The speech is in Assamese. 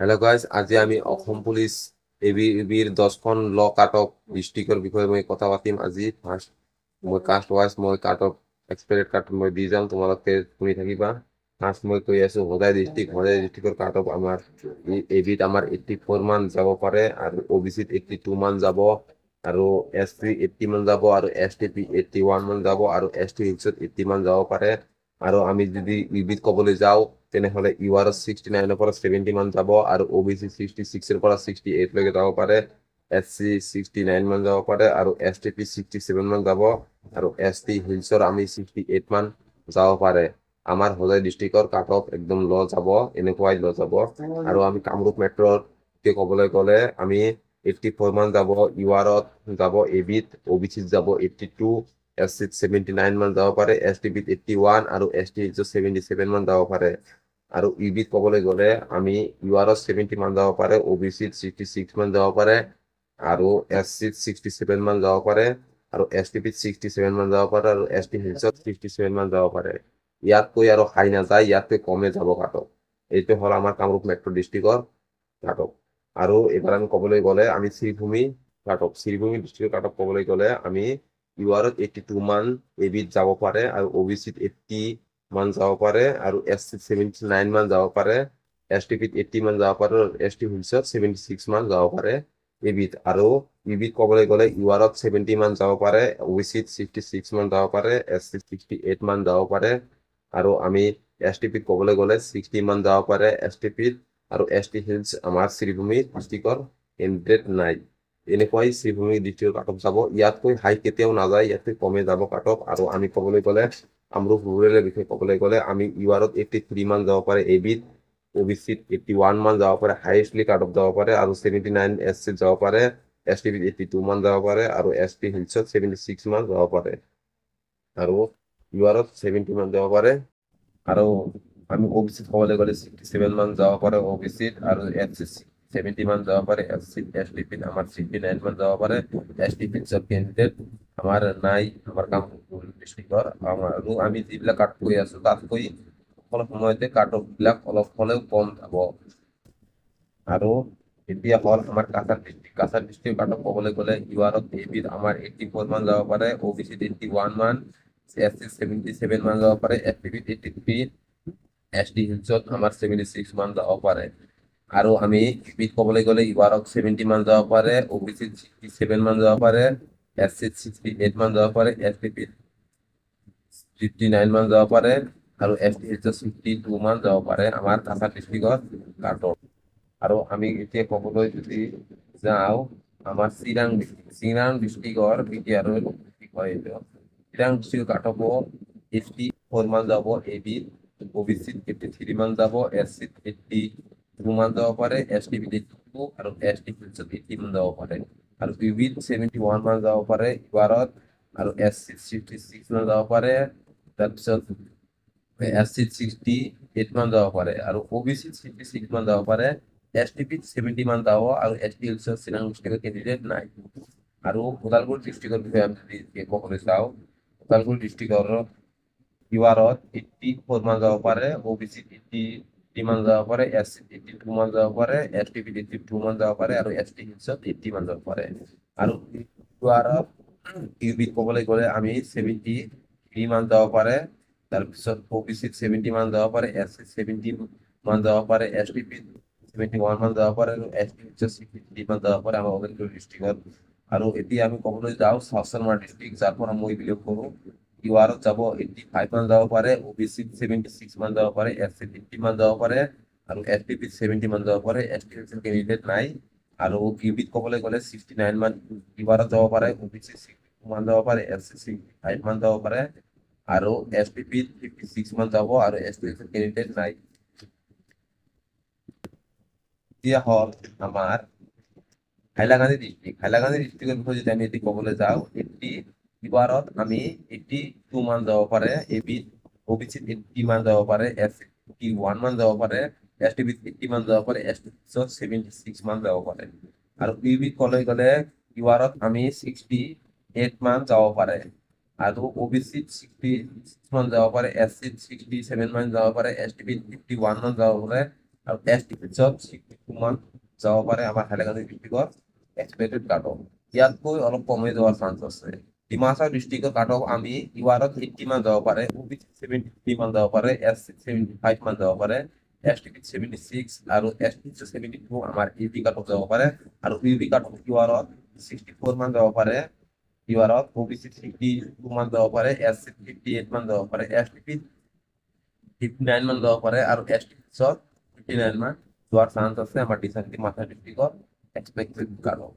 হেল্ল' গাইজ, আজি আমি অসম পুলিচ এবিৰ 10খন ল কাট অফ ডিষ্ট্ৰিক্টৰ বিষয়ে মই কথা পাতিম। আজি ফাৰ্ষ্ট মই কাষ্ট ৱাইজ মই কাট অফ এক্সপেক্টেড কাট মই দি যাম, তোমালোকে শুনি থাকিবা। ফাৰ্ষ্ট মই কৈ আছো হোজাই ডিষ্ট্ৰিক্টৰ কাট অফ আমাৰ এবিত আমাৰ 84 মান যাব পাৰে, আৰু OBCত 82 মান যাব, আৰু SC 80 মান যাব, আৰু STP 81 মান যাব, আৰু ST হিলছত 80 মান যাব পাৰে। আৰু আমি যদি ইউবিত ক'বলৈ যাওঁ তেনেহ'লে UR 69ৰ পৰা 70 মান যাব, আৰু OBC 66ৰ পৰা 68 লৈকে যাব পাৰে, SC 69 মান যাব পাৰে, আৰু STP 67 মান যাব, আৰু ST হিলছৰ আমি 68 মান যাব পাৰে। আমাৰ হোজাই ডিষ্ট্ৰিক্টৰ কাট অফ একদম ল যাব, এনেকুৱাই ল যাব। আৰু আমি কামৰূপ মেট্ৰৰ ক'বলৈ গ'লে আমি 84 মান যাব, URত যাব, এবিত OBCত যাব 82, SCত 79 মান যাব পাৰে, STPত 81, আৰু ST হিলছত 77 মান যাব পাৰে। আৰু ইউবিত ক'বলৈ গ'লে আমি URত 70 মান যাব পাৰে, OBCত 66 মান যাব পাৰে, আৰু SCত 67 মান যাব পাৰে, আৰু STPত 67 মান যাব পাৰে, আৰু ST হিলছত 67 মান যাব পাৰে। ইয়াতকৈ আৰু হাই নাযায়, ইয়াতকৈ কমে যাব কাট অফ। এইটো হ'ল আমাৰ কামৰূপ মেট্ৰ' ডিষ্ট্ৰিক্টৰ কাট অফ। আৰু এইবাৰ আমি ক'বলৈ গ'লে আমি শ্ৰীভূমি কাট অফ, শ্ৰীভূমি ডিষ্ট্ৰিক্টৰ কাট অফ ক'বলৈ গ'লে আমি URত 82 মান এবিত যাব পাৰে, আৰু OBCত 80 মান যাব পাৰে, আৰু SCত 79 মান যাব পাৰে, STPত 80 মান যাব পাৰে, আৰু ST হিলছত 76 মান যাব পাৰে এবিত। আৰু ইউবিত ক'বলৈ গ'লে URত 70 মান যাব পাৰে, OBCত 66 মান যাব পাৰে, SCত 68 মান যাব পাৰে, আৰু আমি STPত ক'বলৈ গ'লে 60 মান যাব পাৰে STPত, আৰু ST হিলছ আমাৰ শ্ৰীভূমি ডিষ্ট্ৰিক্টৰ কেণ্ডিডেট নাই। এনেকুৱাই শ্ৰীভূমি ডিষ্ট্ৰিক্টৰ কাট অফ যাব, ইয়াতকৈ হাই কেতিয়াও নাযায়, ইয়াতকৈ কমে যাব কাট অফ। আৰু আমি ক'বলৈ গ'লে কামৰূপ ৰুৰেলৰ বিষয়ে ক'বলৈ গ'লে আমি URত 83 মান যাব পাৰে এবিত, OBCত 81 মান যাব পাৰে, হাইয়েষ্টলি কাট অফ যাব পাৰে, আৰু 79 SCত যাব পাৰে, STPত 82 মান যাব পাৰে, আৰু ST হিলছত 76 মান যাব পাৰে, আৰু URত 70 মান যাব পাৰে। আৰু আমি OBCত ক'বলৈ গ'লে 67 মান যাব পাৰে OBCত, আৰু SCত 70 মান যাব পাৰে, STPত আমাৰ 69 মান যাব পাৰে। ST হিলছৰ কেণ্ডিডেট আমাৰ নাই, আমাৰ কামৰূপ ডিষ্ট্ৰিক্টৰ। আৰু আমি যিবিলাক কাট কৈ আছো তাতকৈ সকলো সময়তে কাট অফ বিলাক অলপ হ'লেও কম যাব। আৰু এতিয়া হ'ল আমাৰ কাছাৰ ডিষ্ট্ৰিক্ট কাট অফ ক'বলৈ গ'লে URত এবিত আমাৰ 84 মান যাব পাৰে, OBCত 81 মান, SCত 77 মান যাব পাৰে, STPত 83, ST হিলছত আমাৰ 76 মান যাব পাৰে। আৰু আমি ইউবিত ক'বলৈ গ'লে URত 70 মান যাব পাৰে, OBCত 67 মান যাব পাৰে, SCত 68 মান যাব পাৰে, STPত 59 মান যাব পাৰে, আৰু ST হিলছত 62 মান যাব পাৰে আমাৰ কাছাৰ ডিষ্ট্ৰিক্টৰ কাট অফ। আৰু আমি এতিয়া ক'বলৈ যদি যাওঁ আমাৰ চিৰাং ডিষ্ট্ৰিক্টৰ বিটিআৰৰ বিষয় এইটো। চিৰাং ডিষ্ট্ৰিক্টৰ কাট অফ 84 মান যাব এবিত, OBCত 83 মান যাব, SCত 82 মান যাব পাৰে, STPত 82, আৰু ST হিলছত 80 মান যাব পাৰে। আৰু ইউবিত 71 মান যাব পাৰে URত, আৰু SCত 66 মান যাব পাৰে, তাৰপিছত SCত 68 মান যাব পাৰে, আৰু OBCত 66 মান যাব পাৰে, STPত 70 মান যাব, আৰু ST হিলছত চিৰাং ডিষ্ট্ৰিক্টৰ কেণ্ডিডেট নাই। আৰু ওদালগুৰি ডিষ্ট্ৰিক্টৰ বিষয়ে আমি যদি ক'বলৈ যাওঁ, ওদালগুৰি ডিষ্ট্ৰিক্টৰ URত 84 মান যাব পাৰে, OBCত 80 মান যাব পাৰে, SCত 82 মান যাব পাৰে, STPত 82 মান যাব পাৰে, আৰু ST হিলছত 80 মান যাব পাৰে। আৰু URত ইউবিত ক'বলৈ গ'লে আমি 73 মান যাব পাৰে, তাৰপিছত OBCত 70 মান যাব পাৰে, SCত 70 মান যাব পাৰে, STPত 71 মান যাব পাৰে, আৰু ST হিলছত 63 মান যাব পাৰে আমাৰ ওদালগুৰি ডিষ্ট্ৰিক্টত। আৰু এতিয়া আমি ক'বলৈ যাওঁ চাউথ চালমাৰ ডিষ্ট্ৰিক্ট, যাৰ পৰা মই বিলং কৰোঁ। URত যাব 85 মান যাব পাৰে, OBCত 76 মান যাব পাৰে, SCত 80 মান যাব পাৰে, আৰু STPত 70 মান যাব পাৰে, ST হিলছৰ কেণ্ডিডেট নাই। আৰু ইউবিত ক'বলৈ গ'লে 69 মান URত যাব পাৰে, OBCত 62 মান যাব পাৰে, SCত 65 মান যাব পাৰে, আৰু STPত 56 মান যাব, আৰু ST হিলছৰ কেণ্ডিডেট নাই। এতিয়া হ'ল আমাৰ হাইলাকান্দি ডিষ্ট্ৰিক্টৰ বিষয়ে যদি আমি এতিয়া ক'বলৈ যাওঁ, URত আমি 82 মান যাব পাৰে এবিত, OBCত 80 মান যাব পাৰে, SCত 81 মান যাব পাৰে, STPত 80 মান যাব পাৰে, ST হিলছত 76 মান যাব পাৰে। আৰু ইউবিত ক'লৈ গ'লে URত আমি 68 মান যাব পাৰে, আৰু OBCত 66 মান যাব পাৰে, SCত 67 মান যাব পাৰে, STPত 51 মান যাব পাৰে, আৰু ST হিলছত 62 মান যাব পাৰে আমাৰ হাইলাকান্দি ডিষ্ট্ৰিক্টৰ এক্সপেক্টেড কাট অফ। ইয়াতকৈ অলপ কমে যোৱাৰ চান্স আছে। ডিমা হাছাও ডিষ্ট্ৰিক্টৰ কাট অফ আমি ইউআৰত 80 মান যাব পাৰে, OBC 73 মান যাব পাৰে, SC 75 মান যাব পাৰে, ST 76 আৰু ST 72 আমাৰ ইউপি কাট অফ যাব পাৰে, আৰু ইউপি কাট অফ ইউআৰত 64 মান যাব পাৰে, ইউআৰত OBC 52 মান যাব পাৰে, SC 58 মান যাব পাৰে, ST 59 মান যাব পাৰে, আৰু ST 59 মান যোৱাৰ চান্স আছে আমাৰ ডিচাইড মাথা ডিষ্ট্ৰিক্টৰ এক্সপেক্টেড কাট অফ।